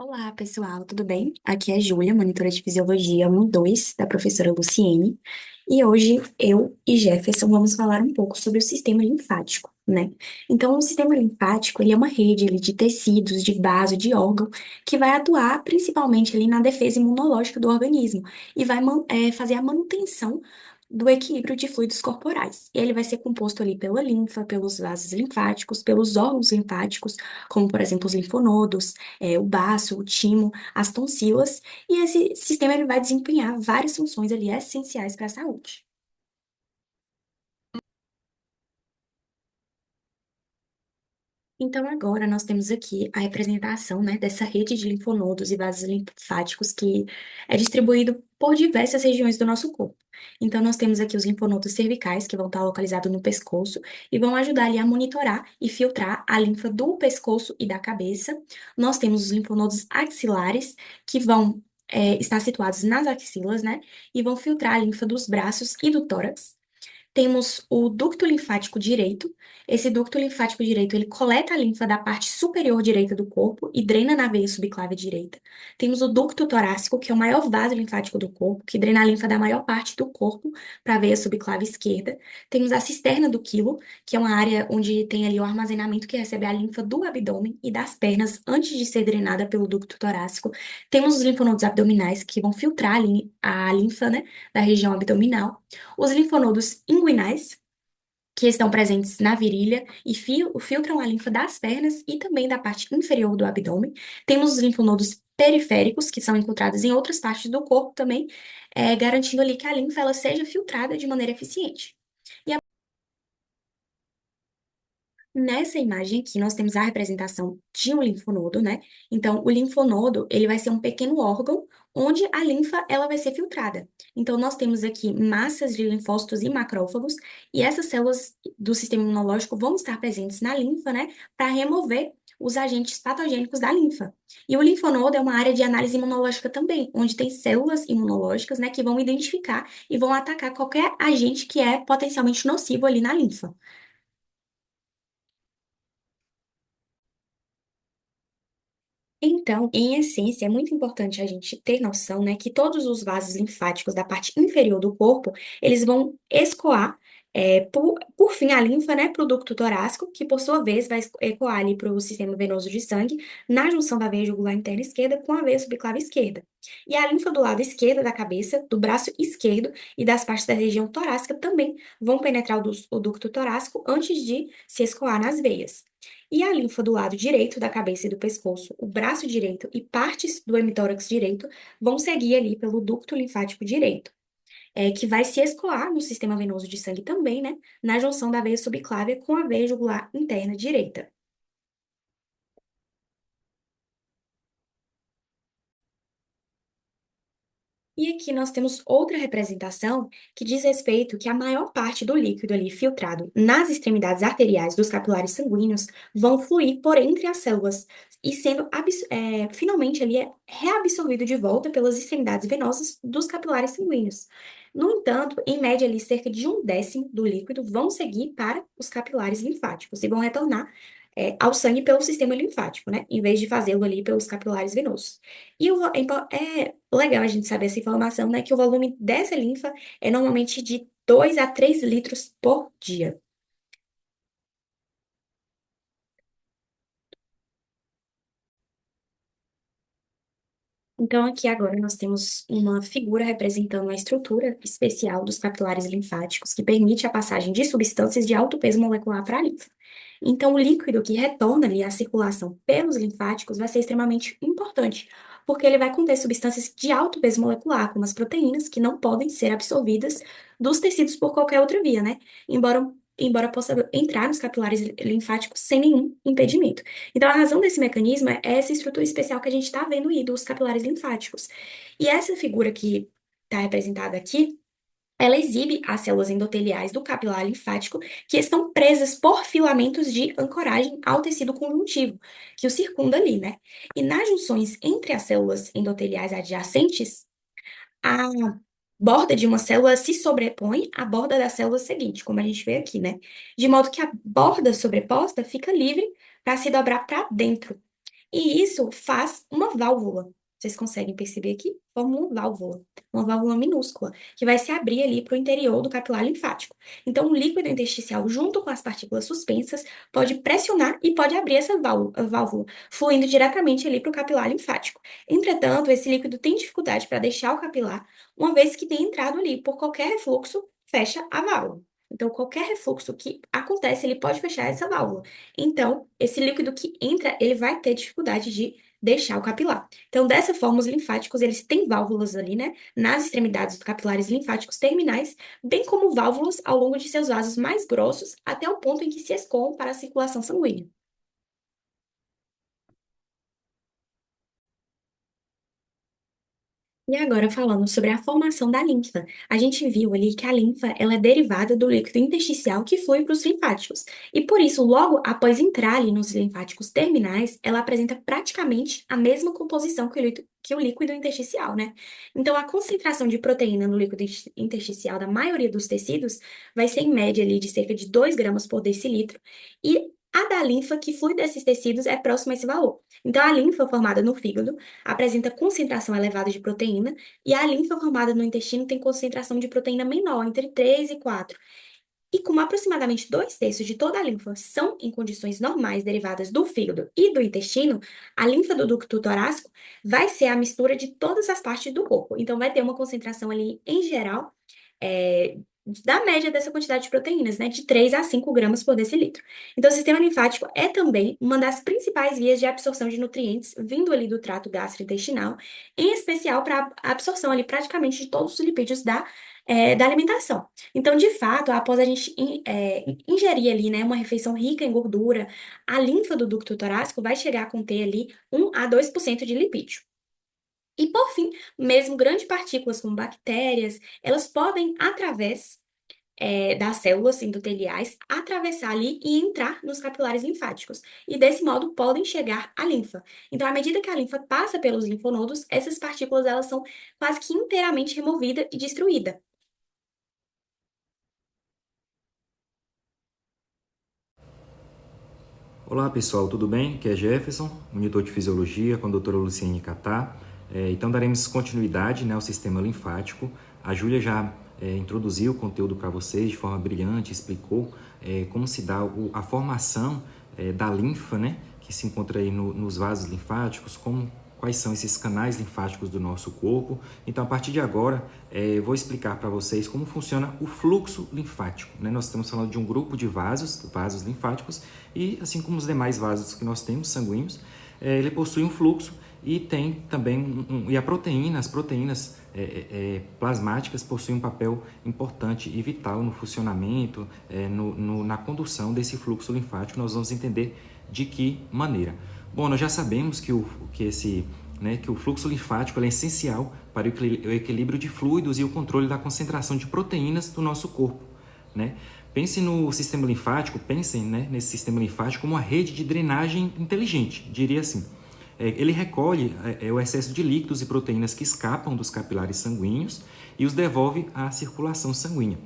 Olá, pessoal, tudo bem? Aqui é a Júlia, monitora de Fisiologia 1 e 2 da professora Luciene. E hoje eu e Jefferson vamos falar um pouco sobre o sistema linfático, né? Então, o sistema linfático, ele é uma rede ali, de tecidos, de vaso, de órgão, que vai atuar principalmente ali na defesa imunológica do organismo e vai fazer a manutenção do equilíbrio de fluidos corporais. E ele vai ser composto ali pela linfa, pelos vasos linfáticos, pelos órgãos linfáticos, como, por exemplo, os linfonodos, o baço, o timo, as tonsilas, e esse sistema ele vai desempenhar várias funções ali essenciais para a saúde. Então, agora nós temos aqui a representação, né, dessa rede de linfonodos e vasos linfáticos que é distribuído por diversas regiões do nosso corpo. Então, nós temos aqui os linfonodos cervicais, que vão estar localizados no pescoço e vão ajudar ali a monitorar e filtrar a linfa do pescoço e da cabeça. Nós temos os linfonodos axilares, que vão estar situados nas axilas, né, e vão filtrar a linfa dos braços e do tórax. Temos o ducto linfático direito. Esse ducto linfático direito, ele coleta a linfa da parte superior direita do corpo e drena na veia subclávia direita. Temos o ducto torácico, que é o maior vaso linfático do corpo, que drena a linfa da maior parte do corpo para a veia subclávia esquerda. Temos a cisterna do quilo, que é uma área onde tem ali o armazenamento que recebe a linfa do abdômen e das pernas antes de ser drenada pelo ducto torácico. Temos os linfonodos abdominais, que vão filtrar a linfa, né, da região abdominal. Os linfonodos inguinais, que estão presentes na virilha e filtram a linfa das pernas e também da parte inferior do abdômen. Temos os linfonodos periféricos, que são encontrados em outras partes do corpo também, garantindo ali que a linfa ela seja filtrada de maneira eficiente. Nessa imagem aqui, nós temos a representação de um linfonodo, né? Então, o linfonodo, ele vai ser um pequeno órgão onde a linfa, ela vai ser filtrada. Então, nós temos aqui massas de linfócitos e macrófagos, e essas células do sistema imunológico vão estar presentes na linfa, né? Para remover os agentes patogênicos da linfa. E o linfonodo é uma área de análise imunológica também, onde tem células imunológicas, né, que vão identificar e vão atacar qualquer agente que é potencialmente nocivo ali na linfa. Então, em essência, é muito importante a gente ter noção, né, que todos os vasos linfáticos da parte inferior do corpo, eles vão escoar, por fim, a linfa, né, para o ducto torácico, que por sua vez vai ecoar ali para o sistema venoso de sangue, na junção da veia jugular interna esquerda com a veia subclave esquerda. E a linfa do lado esquerdo da cabeça, do braço esquerdo e das partes da região torácica também vão penetrar o ducto torácico antes de se escoar nas veias. E a linfa do lado direito da cabeça e do pescoço, o braço direito e partes do hemitórax direito vão seguir ali pelo ducto linfático direito, que vai se escoar no sistema venoso de sangue também, né, na junção da veia subclávia com a veia jugular interna direita. E aqui nós temos outra representação que diz respeito que a maior parte do líquido ali filtrado nas extremidades arteriais dos capilares sanguíneos vão fluir por entre as células e sendo finalmente ali reabsorvido de volta pelas extremidades venosas dos capilares sanguíneos. No entanto, em média ali cerca de um décimo do líquido vão seguir para os capilares linfáticos e vão retornar ao sangue pelo sistema linfático, né, em vez de fazê-lo ali pelos capilares venosos. E é legal a gente saber essa informação, né? Que o volume dessa linfa é normalmente de 2 a 3 litros por dia. Então, aqui agora nós temos uma figura representando a estrutura especial dos capilares linfáticos, que permite a passagem de substâncias de alto peso molecular para a linfa. Então, o líquido que retorna ali à circulação pelos linfáticos vai ser extremamente importante, porque ele vai conter substâncias de alto peso molecular, como as proteínas, que não podem ser absorvidas dos tecidos por qualquer outra via, né? Embora possa entrar nos capilares linfáticos sem nenhum impedimento. Então, a razão desse mecanismo é essa estrutura especial que a gente está vendo aí dos capilares linfáticos. E essa figura que está representada aqui, ela exibe as células endoteliais do capilar linfático que estão presas por filamentos de ancoragem ao tecido conjuntivo, que o circunda ali, né? E nas junções entre as células endoteliais adjacentes, a borda de uma célula se sobrepõe à borda da célula seguinte, como a gente vê aqui, né? De modo que a borda sobreposta fica livre para se dobrar para dentro. E isso faz uma válvula. Vocês conseguem perceber aqui? Forma uma válvula minúscula, que vai se abrir ali para o interior do capilar linfático. Então, o líquido intersticial, junto com as partículas suspensas, pode pressionar e pode abrir essa válvula, fluindo diretamente ali para o capilar linfático. Entretanto, esse líquido tem dificuldade para deixar o capilar, uma vez que tem entrado ali por qualquer refluxo, fecha a válvula. Então, qualquer refluxo que acontece, ele pode fechar essa válvula. Então, esse líquido que entra, ele vai ter dificuldade de deixar o capilar. Então, dessa forma, os linfáticos, eles têm válvulas ali, né, nas extremidades dos capilares linfáticos terminais, bem como válvulas ao longo de seus vasos mais grossos, até o ponto em que se escoam para a circulação sanguínea. E agora falando sobre a formação da linfa, a gente viu ali que a linfa ela é derivada do líquido intersticial que flui para os linfáticos. E por isso, logo após entrar ali nos linfáticos terminais, ela apresenta praticamente a mesma composição que o líquido intersticial, né? Então, a concentração de proteína no líquido intersticial da maioria dos tecidos vai ser em média ali de cerca de 2 gramas por decilitro, e a da linfa que flui desses tecidos é próxima a esse valor. Então, a linfa formada no fígado apresenta concentração elevada de proteína, e a linfa formada no intestino tem concentração de proteína menor, entre 3 e 4. E como aproximadamente 2/3 de toda a linfa são em condições normais derivadas do fígado e do intestino, a linfa do ducto torácico vai ser a mistura de todas as partes do corpo. Então, vai ter uma concentração ali, em geral, é, da média dessa quantidade de proteínas, né, de 3 a 5 gramas por decilitro. Então, o sistema linfático é também uma das principais vias de absorção de nutrientes vindo ali do trato gastrointestinal, em especial para a absorção ali praticamente de todos os lipídios da alimentação. Então, de fato, após a gente ingerir ali, né, uma refeição rica em gordura, a linfa do ducto torácico vai chegar a conter ali 1 a 2% de lipídio. E por fim, mesmo grandes partículas como bactérias, elas podem, através das células endoteliais, atravessar ali e entrar nos capilares linfáticos. E desse modo podem chegar à linfa. Então, à medida que a linfa passa pelos linfonodos, essas partículas elas são quase que inteiramente removidas e destruídas. Olá pessoal, tudo bem? Aqui é Jefferson, monitor de fisiologia com a doutora Luciene Catar. Então daremos continuidade, né, ao sistema linfático. A Júlia já introduziu o conteúdo para vocês de forma brilhante, explicou como se dá a formação da linfa, né, que se encontra aí nos vasos linfáticos, quais são esses canais linfáticos do nosso corpo. Então, a partir de agora, eu vou explicar para vocês como funciona o fluxo linfático, né? Nós estamos falando de um grupo de vasos linfáticos, e assim como os demais vasos que nós temos, sanguíneos, ele possui um fluxo e tem também as proteínas plasmáticas possuem um papel importante e vital no funcionamento, na condução desse fluxo linfático. Nós vamos entender de que maneira. Bom, nós já sabemos que o fluxo linfático é essencial para o equilíbrio de fluidos e o controle da concentração de proteínas do nosso corpo, né? Pense no sistema linfático, pensem, né, nesse sistema linfático como uma rede de drenagem inteligente, diria assim. Ele recolhe o excesso de líquidos e proteínas que escapam dos capilares sanguíneos e os devolve à circulação sanguínea.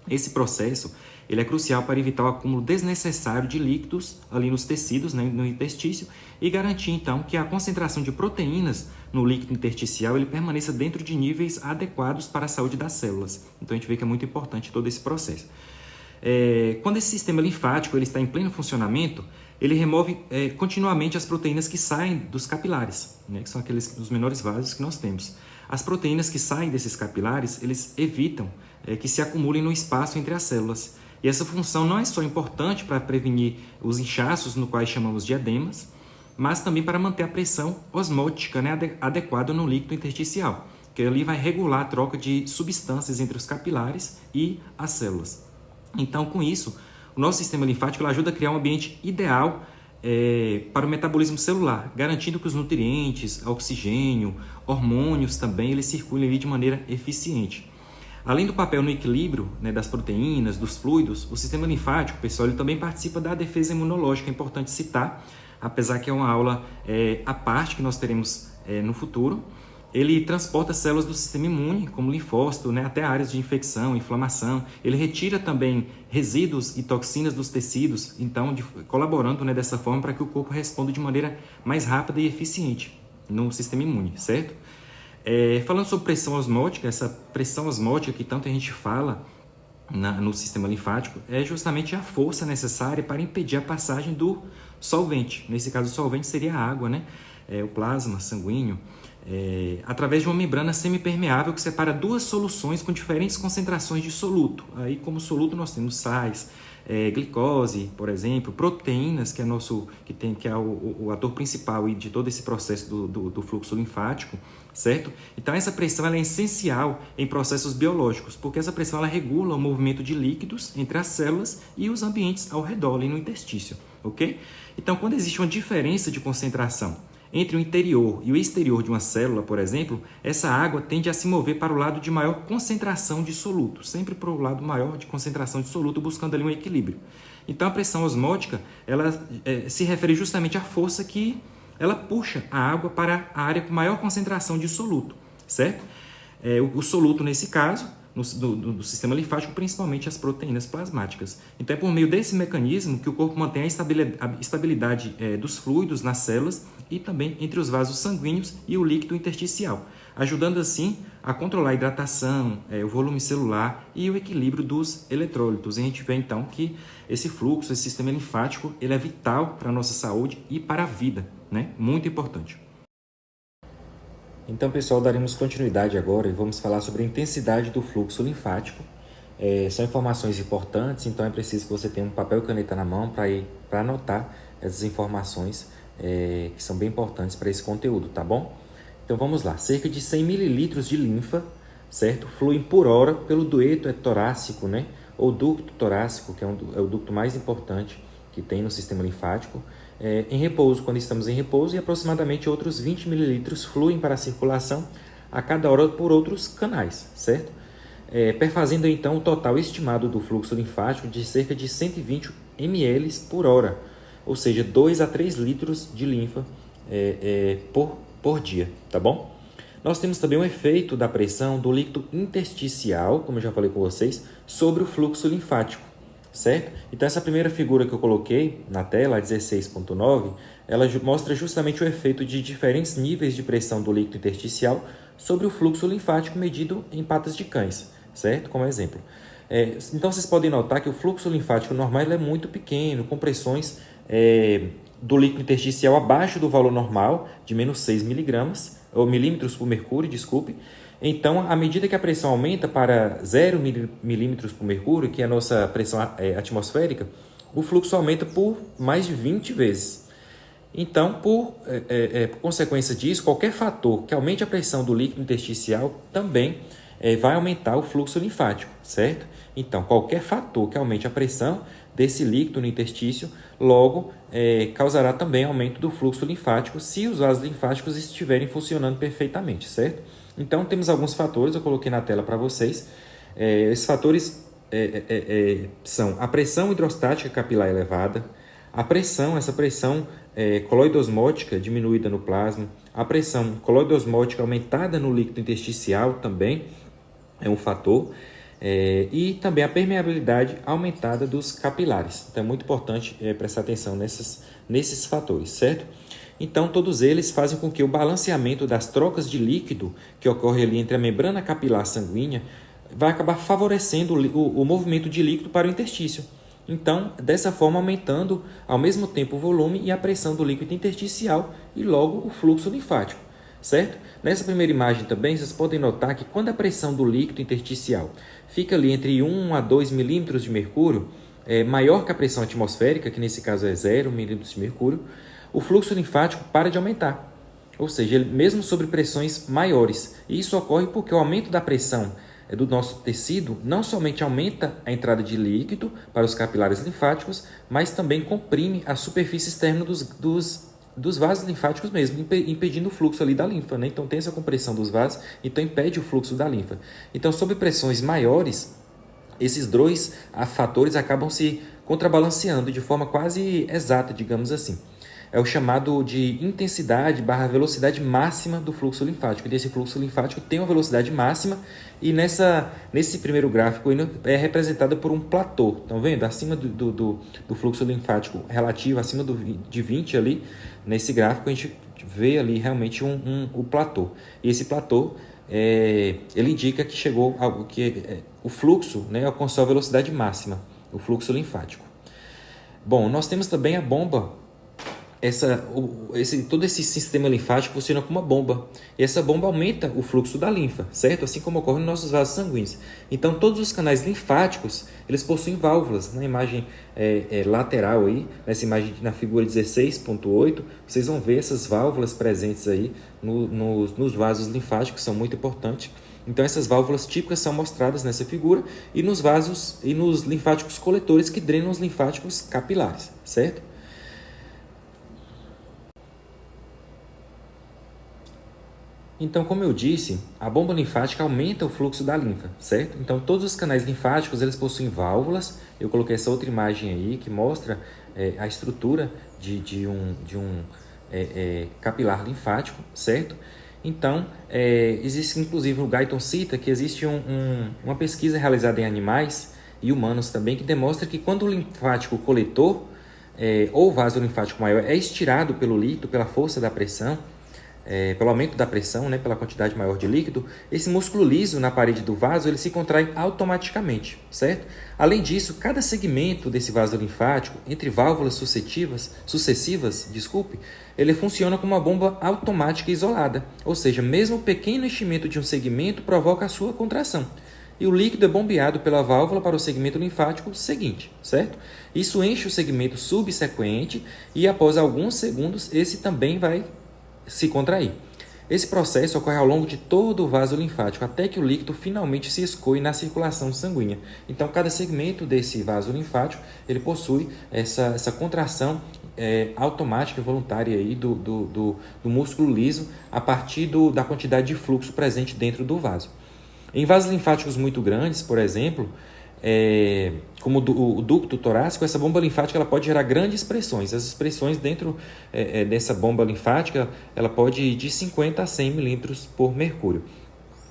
Esse processo ele é crucial para evitar o acúmulo desnecessário de líquidos ali nos tecidos, né, no interstício, e garantir então que a concentração de proteínas no líquido intersticial ele permaneça dentro de níveis adequados para a saúde das células. Então a gente vê que é muito importante todo esse processo. Quando esse sistema linfático ele está em pleno funcionamento, ele remove continuamente as proteínas que saem dos capilares, né, que são aqueles dos menores vasos que nós temos. As proteínas que saem desses capilares, eles evitam que se acumulem no espaço entre as células. E essa função não é só importante para prevenir os inchaços, no quais chamamos de edemas, mas também para manter a pressão osmótica, né, adequada no líquido intersticial, que ali vai regular a troca de substâncias entre os capilares e as células. Então, com isso, o nosso sistema linfático ajuda a criar um ambiente ideal para o metabolismo celular, garantindo que os nutrientes, oxigênio, hormônios também, eles circulem ali de maneira eficiente. Além do papel no equilíbrio, né, das proteínas, dos fluidos, o sistema linfático, pessoal, ele também participa da defesa imunológica, é importante citar, apesar que é uma aula à parte que nós teremos no futuro. ele transporta células do sistema imune, como linfócito, né, até áreas de infecção, inflamação. Ele retira também resíduos e toxinas dos tecidos, então colaborando, né, dessa forma para que o corpo responda de maneira mais rápida e eficiente no sistema imune, certo? Falando sobre pressão osmótica, essa pressão osmótica que tanto a gente fala no sistema linfático é justamente a força necessária para impedir a passagem do solvente. Nesse caso, o solvente seria a água, né? O plasma sanguíneo, através de uma membrana semipermeável que separa duas soluções com diferentes concentrações de soluto. Aí, como soluto, nós temos sais, glicose, por exemplo, proteínas, que é o ator principal de todo esse processo do fluxo linfático, certo? Então, essa pressão ela é essencial em processos biológicos, porque essa pressão ela regula o movimento de líquidos entre as células e os ambientes ao redor, ali no interstício, ok? Então, quando existe uma diferença de concentração entre o interior e o exterior de uma célula, por exemplo, essa água tende a se mover para o lado de maior concentração de soluto, sempre para o lado maior de concentração de soluto, buscando ali um equilíbrio. Então, a pressão osmótica, ela se refere justamente à força que ela puxa a água para a área com maior concentração de soluto, certo? O soluto, nesse caso, do sistema linfático, principalmente as proteínas plasmáticas. Então, é por meio desse mecanismo que o corpo mantém a estabilidade dos fluidos nas células e também entre os vasos sanguíneos e o líquido intersticial, ajudando assim a controlar a hidratação, o volume celular e o equilíbrio dos eletrólitos. E a gente vê então que esse fluxo, esse sistema linfático, ele é vital para a nossa saúde e para a vida, né? Muito importante. Então, pessoal, daremos continuidade agora e vamos falar sobre a intensidade do fluxo linfático. São informações importantes, então é preciso que você tenha um papel e caneta na mão para anotar essas informações que são bem importantes para esse conteúdo, tá bom? Então vamos lá, cerca de 100 mililitros de linfa, certo? Fluem por hora pelo dueto torácico, né? Ou ducto torácico, que é o ducto mais importante que tem no sistema linfático, em repouso, quando estamos em repouso, e aproximadamente outros 20 mililitros fluem para a circulação a cada hora por outros canais, certo? Perfazendo então o total estimado do fluxo linfático de cerca de 120 ml por hora, ou seja, 2 a 3 litros de linfa por dia, tá bom? Nós temos também um efeito da pressão do líquido intersticial, como eu já falei com vocês, sobre o fluxo linfático, certo? Então, essa primeira figura que eu coloquei na tela, a 16.9, ela mostra justamente o efeito de diferentes níveis de pressão do líquido intersticial sobre o fluxo linfático medido em patas de cães, certo? Como exemplo. Então, vocês podem notar que o fluxo linfático normal é muito pequeno, com pressões do líquido intersticial abaixo do valor normal, de menos 6 miligramas, ou milímetros por mercúrio, desculpe. Então, à medida que a pressão aumenta para 0 milímetros por mercúrio, que é a nossa pressão atmosférica, o fluxo aumenta por mais de 20 vezes. Então, por consequência disso, qualquer fator que aumente a pressão do líquido intersticial também vai aumentar o fluxo linfático, certo? Então, qualquer fator que aumente a pressão desse líquido no interstício, logo causará também aumento do fluxo linfático se os vasos linfáticos estiverem funcionando perfeitamente, certo? Então, temos alguns fatores, eu coloquei na tela para vocês. Esses fatores são a pressão hidrostática capilar elevada, essa pressão coloidosmótica diminuída no plasma, a pressão coloidosmótica aumentada no líquido intersticial também é um fator, e também a permeabilidade aumentada dos capilares. Então, é muito importante prestar atenção nesses fatores, certo? Então, todos eles fazem com que o balanceamento das trocas de líquido que ocorre ali entre a membrana capilar sanguínea vai acabar favorecendo o movimento de líquido para o interstício. Então, dessa forma, aumentando ao mesmo tempo o volume e a pressão do líquido intersticial e logo o fluxo linfático, certo? Nessa primeira imagem também, vocês podem notar que quando a pressão do líquido intersticial fica ali entre 1 a 2 milímetros de mercúrio, maior que a pressão atmosférica, que nesse caso é 0 milímetros de mercúrio, o fluxo linfático para de aumentar, ou seja, mesmo sobre pressões maiores. E isso ocorre porque o aumento da pressão do nosso tecido não somente aumenta a entrada de líquido para os capilares linfáticos, mas também comprime a superfície externa dos vasos linfáticos mesmo, impedindo o fluxo ali da linfa, né? Então tem essa compressão dos vasos, então impede o fluxo da linfa. Então, sob pressões maiores, esses dois fatores acabam se contrabalanceando de forma quase exata, digamos assim. É o chamado de intensidade barra velocidade máxima do fluxo linfático. E desse fluxo linfático tem uma velocidade máxima e nesse primeiro gráfico é representado por um platô. Estão vendo? Acima do fluxo linfático relativo, acima de 20 ali, nesse gráfico a gente vê ali realmente o platô. E esse platô ele indica que chegou o fluxo, né, alcançou a velocidade máxima, o fluxo linfático. Bom, nós temos também a bomba. Todo esse sistema linfático funciona como uma bomba. E essa bomba aumenta o fluxo da linfa, certo? Assim como ocorre nos nossos vasos sanguíneos. Então, todos os canais linfáticos, eles possuem válvulas. Na imagem lateral aí, nessa imagem na figura 16.8, vocês vão ver essas válvulas presentes aí nos vasos linfáticos, são muito importantes. Então, essas válvulas típicas são mostradas nessa figura e nos vasos e nos linfáticos coletores que drenam os linfáticos capilares, certo? Então, como eu disse, a bomba linfática aumenta o fluxo da linfa, certo? Então, todos os canais linfáticos, eles possuem válvulas. Eu coloquei essa outra imagem aí que mostra a estrutura de um capilar linfático, certo? Então, existe inclusive o Guyton cita que existe uma pesquisa realizada em animais e humanos também que demonstra que quando o linfático coletor ou vaso linfático maior é estirado pelo líquido, pela força da pressão, pelo aumento da pressão, né, pela quantidade maior de líquido, esse músculo liso na parede do vaso ele se contrai automaticamente, certo? Além disso, cada segmento desse vaso linfático, entre válvulas sucessivas, ele funciona como uma bomba automática isolada, ou seja, mesmo o pequeno enchimento de um segmento provoca a sua contração. E o líquido é bombeado pela válvula para o segmento linfático seguinte, certo? Isso enche o segmento subsequente e após alguns segundos esse também vai se contrair. Esse processo ocorre ao longo de todo o vaso linfático, até que o líquido finalmente se escoe na circulação sanguínea. Então, cada segmento desse vaso linfático, ele possui essa contração automática e voluntária aí do músculo liso a partir da quantidade de fluxo presente dentro do vaso. Em vasos linfáticos muito grandes, por exemplo, como o ducto torácico, essa bomba linfática ela pode gerar grandes pressões. Essas pressões dentro dessa bomba linfática ela pode ir de 50 a 100 milímetros por mercúrio.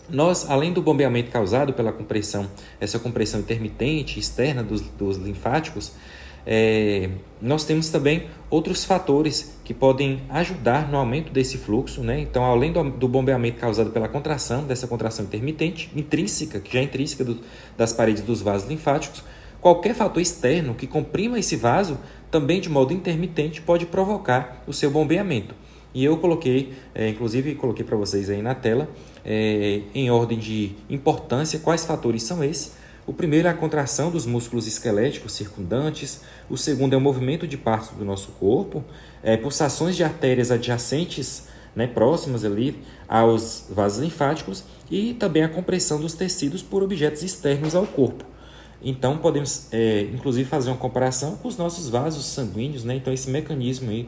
Nós, além do bombeamento causado pela compressão, essa compressão intermitente externa dos linfáticos, nós temos também outros fatores que podem ajudar no aumento desse fluxo, né? Então, além do bombeamento causado pela contração, dessa contração intermitente, intrínseca, que já é intrínseca das paredes dos vasos linfáticos, qualquer fator externo que comprima esse vaso, também de modo intermitente, pode provocar o seu bombeamento. E eu coloquei, inclusive coloquei para vocês aí na tela, em ordem de importância, quais fatores são esses. O primeiro é a contração dos músculos esqueléticos circundantes, o segundo é o movimento de partes do nosso corpo, pulsações de artérias adjacentes, né, próximas ali aos vasos linfáticos e também a compressão dos tecidos por objetos externos ao corpo. Então, podemos, inclusive, fazer uma comparação com os nossos vasos sanguíneos, né? Então, esse mecanismo aí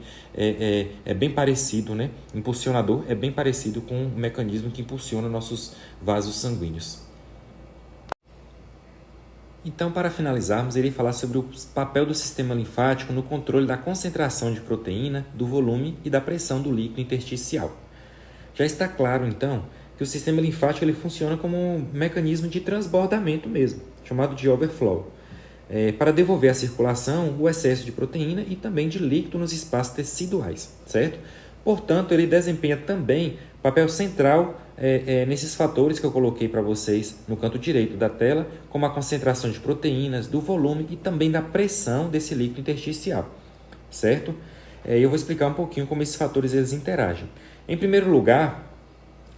é bem parecido, né? Impulsionador é bem parecido com o mecanismo que impulsiona nossos vasos sanguíneos. Então, para finalizarmos, irei falar sobre o papel do sistema linfático no controle da concentração de proteína, do volume e da pressão do líquido intersticial. Já está claro, então, que o sistema linfático ele funciona como um mecanismo de transbordamento mesmo, chamado de overflow, para devolver à circulação o excesso de proteína e também de líquido nos espaços teciduais, certo? Portanto, ele desempenha também papel central nesses fatores que eu coloquei para vocês no canto direito da tela, como a concentração de proteínas, do volume e também da pressão desse líquido intersticial, certo? Eu vou explicar um pouquinho como esses fatores eles interagem. Em primeiro lugar,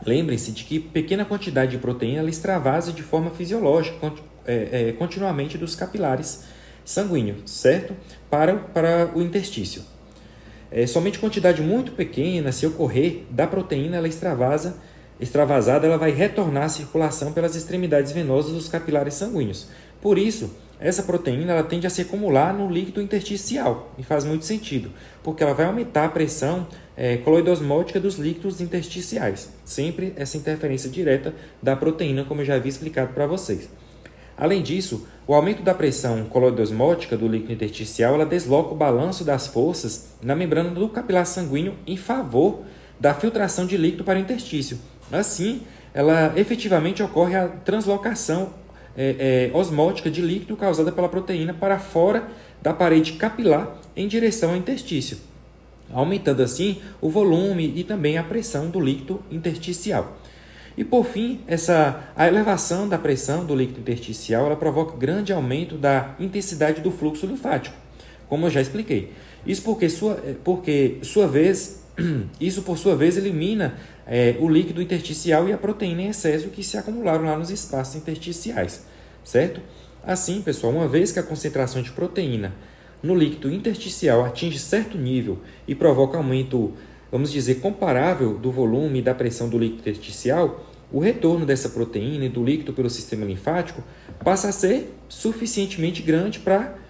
lembrem-se de que pequena quantidade de proteína ela extravasa de forma fisiológica continuamente dos capilares sanguíneos, certo? Para o interstício. Somente quantidade muito pequena, se ocorrer, da proteína ela extravasada, ela vai retornar à circulação pelas extremidades venosas dos capilares sanguíneos. Por isso, essa proteína ela tende a se acumular no líquido intersticial, e faz muito sentido, porque ela vai aumentar a pressão coloidosmótica dos líquidos intersticiais. Sempre essa interferência direta da proteína, como eu já havia explicado para vocês. Além disso, o aumento da pressão coloidosmótica do líquido intersticial ela desloca o balanço das forças na membrana do capilar sanguíneo em favor da filtração de líquido para o interstício. Assim, ela efetivamente ocorre a translocação osmótica de líquido causada pela proteína para fora da parede capilar em direção ao interstício, aumentando assim o volume e também a pressão do líquido intersticial. E por fim, a elevação da pressão do líquido intersticial ela provoca grande aumento da intensidade do fluxo linfático, como eu já expliquei. Isso isso por sua vez elimina o líquido intersticial e a proteína em excesso que se acumularam lá nos espaços intersticiais, certo? Assim, pessoal, uma vez que a concentração de proteína no líquido intersticial atinge certo nível e provoca aumento, vamos dizer, comparável do volume e da pressão do líquido intersticial, o retorno dessa proteína e do líquido pelo sistema linfático passa a ser suficientemente grande para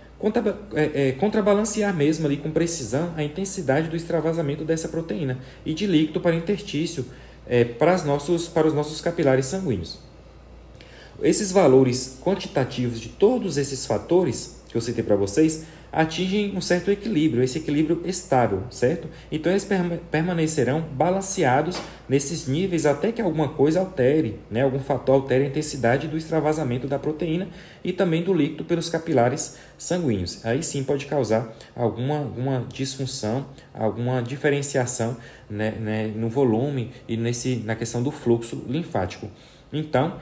contrabalancear mesmo ali com precisão a intensidade do extravasamento dessa proteína e de líquido para o interstício para os nossos capilares sanguíneos. Esses valores quantitativos de todos esses fatores que eu citei para vocês atingem um certo equilíbrio, esse equilíbrio estável, certo? Então eles permanecerão balanceados nesses níveis até que alguma coisa altere, né? Algum fator altere a intensidade do extravasamento da proteína e também do líquido pelos capilares sanguíneos. Aí sim pode causar alguma disfunção, alguma diferenciação, né, no volume e na questão do fluxo linfático. Então,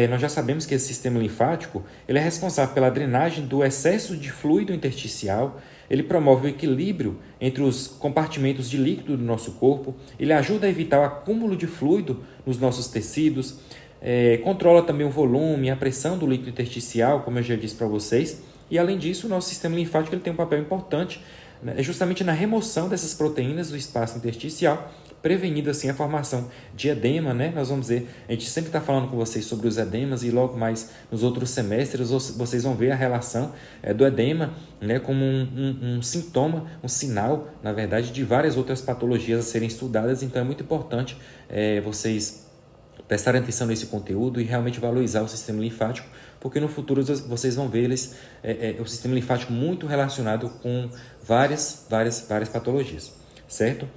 nós já sabemos que esse sistema linfático ele é responsável pela drenagem do excesso de fluido intersticial, ele promove o equilíbrio entre os compartimentos de líquido do nosso corpo, ele ajuda a evitar o acúmulo de fluido nos nossos tecidos, controla também o volume e a pressão do líquido intersticial, como eu já disse para vocês, e além disso, o nosso sistema linfático ele tem um papel importante justamente na remoção dessas proteínas do espaço intersticial, prevenindo assim a formação de edema, né? Nós vamos ver, a gente sempre está falando com vocês sobre os edemas e logo mais nos outros semestres vocês vão ver a relação do edema, né, como um sintoma, um sinal, na verdade, de várias outras patologias a serem estudadas. Então é muito importante vocês prestarem atenção nesse conteúdo e realmente valorizar o sistema linfático, porque no futuro vocês vão ver o sistema linfático muito relacionado com várias patologias, certo?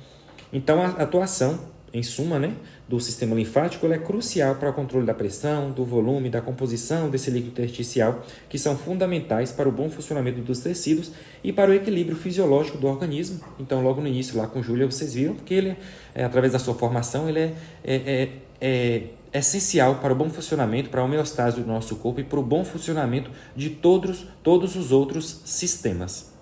Então, a atuação, em suma, né, do sistema linfático ela é crucial para o controle da pressão, do volume, da composição desse líquido intersticial, que são fundamentais para o bom funcionamento dos tecidos e para o equilíbrio fisiológico do organismo. Então, logo no início, lá com Júlia, vocês viram que ele, através da sua formação, ele é essencial para o bom funcionamento, para a homeostase do nosso corpo e para o bom funcionamento de todos os outros sistemas.